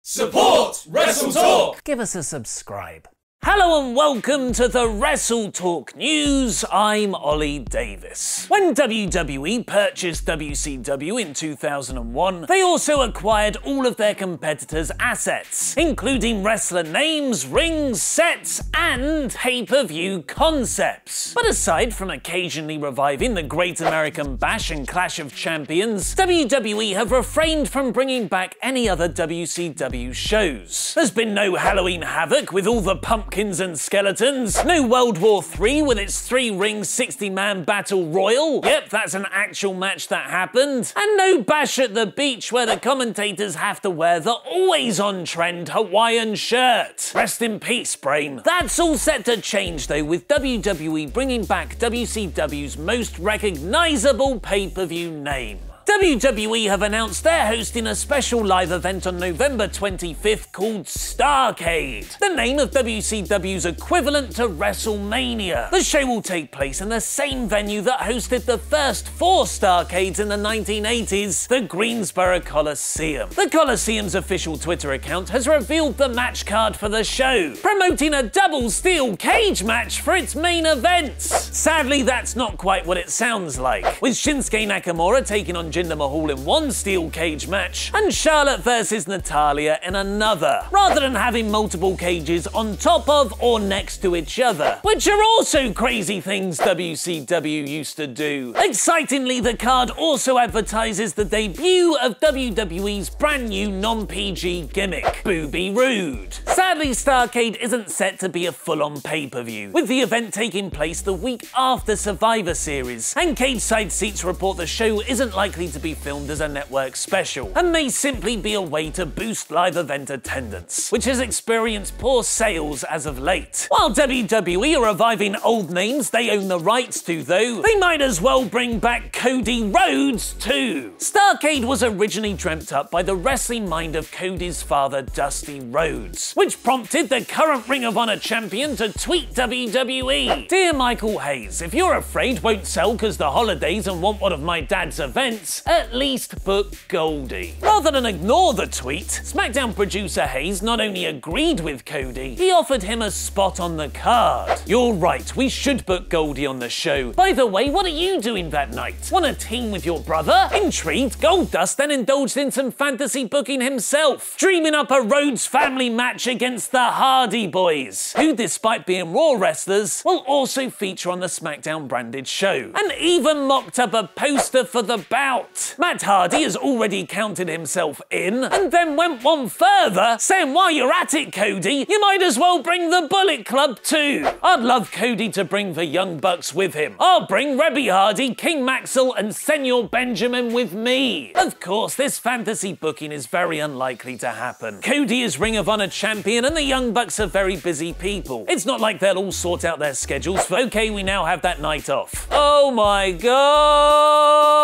Support WrestleTalk! Give us a subscribe. Hello and welcome to the WrestleTalk News. I'm Ollie Davis. When WWE purchased WCW in 2001, they also acquired all of their competitors' assets, including wrestler names, rings, sets, and pay-per-view concepts. But aside from occasionally reviving the Great American Bash and Clash of Champions, WWE have refrained from bringing back any other WCW shows. There's been no Halloween Havoc with all the pumpkins and skeletons, no World War III with its 3-ring 60-man battle royal, yep, that's an actual match that happened, and no Bash at the Beach where the commentators have to wear the always-on-trend Hawaiian shirt. Rest in peace, Brain. That's all set to change though, with WWE bringing back WCW's most recognisable pay-per-view name. WWE have announced they're hosting a special live event on November 25th called Starrcade, the name of WCW's equivalent to WrestleMania. The show will take place in the same venue that hosted the first 4 Starrcades in the 1980s, the Greensboro Coliseum. The Coliseum's official Twitter account has revealed the match card for the show, promoting a double steel cage match for its main events. Sadly, that's not quite what it sounds like, with Shinsuke Nakamura taking on Jinder Mahal in one steel cage match and Charlotte versus Natalya in another, rather than having multiple cages on top of or next to each other, which are also crazy things WCW used to do. Excitingly, the card also advertises the debut of WWE's brand new non-PG gimmick, Booby Rude. Sadly, Starrcade isn't set to be a full-on pay-per-view, with the event taking place the week after Survivor Series, and Cage Side Seats report the show isn't likely to be filmed as a network special, and may simply be a way to boost live event attendance, which has experienced poor sales as of late. While WWE are reviving old names they own the rights to though, they might as well bring back Cody Rhodes too. Starrcade was originally dreamt up by the wrestling mind of Cody's father Dusty Rhodes, which prompted the current Ring of Honor champion to tweet WWE, "Dear Michael Hayes, if you're afraid won't sell cause the holidays and want one of my dad's events, at least book Goldie." Rather than ignore the tweet, SmackDown producer Hayes not only agreed with Cody, he offered him a spot on the card. "You're right, we should book Goldie on the show. By the way, what are you doing that night? Want a team with your brother?" Intrigued, Goldust then indulged in some fantasy booking himself, dreaming up a Rhodes family match against the Hardy Boys, who despite being Raw wrestlers, will also feature on the SmackDown branded show, and even mocked up a poster for the bout. Matt Hardy has already counted himself in, and then went one further, saying while you're at it, Cody, you might as well bring the Bullet Club too. I'd love Cody to bring the Young Bucks with him. I'll bring Rebby Hardy, King Maxwell, and Senor Benjamin with me. Of course, this fantasy booking is very unlikely to happen. Cody is Ring of Honor champion, and the Young Bucks are very busy people. It's not like they'll all sort out their schedules for, okay, we now have that night off. Oh my god!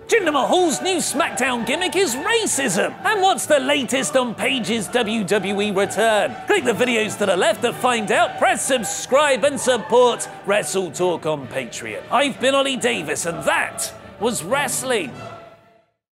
Jinder Mahal's new SmackDown gimmick is racism. And what's the latest on Paige's WWE return? Click the videos to the left to find out, press subscribe and support WrestleTalk on Patreon. I've been Ollie Davis and that was wrestling.